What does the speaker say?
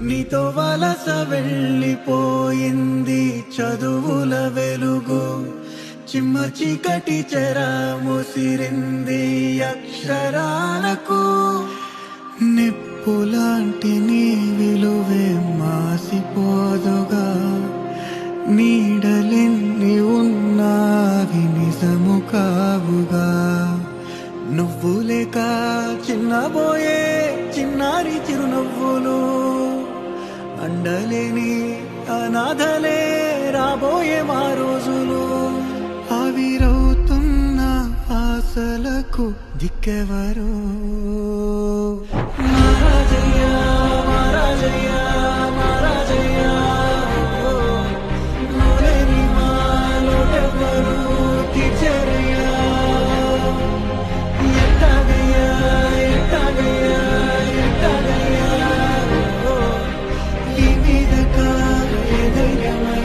నీతో వలస వెళ్ళిపోయింది చదువుల వెలుగు, చిమ్మ చీకటి చెర ముసిరింది అక్షరాలకు. నిప్పులాంటి నీ విలువే మాసిపోదుగా, నీడలెన్ని ఉన్నావి నిజము కావుగా. నువ్వు లేక చిన్నబోయే చిన్నారి చిరునవ్వులు, అండలేని అనాథలే రాబోయే మా రోజులు. ఆవిరవుతున్న ఆశలకు దిక్కెవరు? మహారాజయ్యా మహారాజయ్యా మహారాజయ్యా, నువ్వులేని మా లోటెవ్వరు తీర్చరయ్యా. ఎట్టాగయ్యా ఎట్టాగయ్యా ఎట్టాగయ్యా, ఈ మీదక ఏ ధైర్యమయ్యా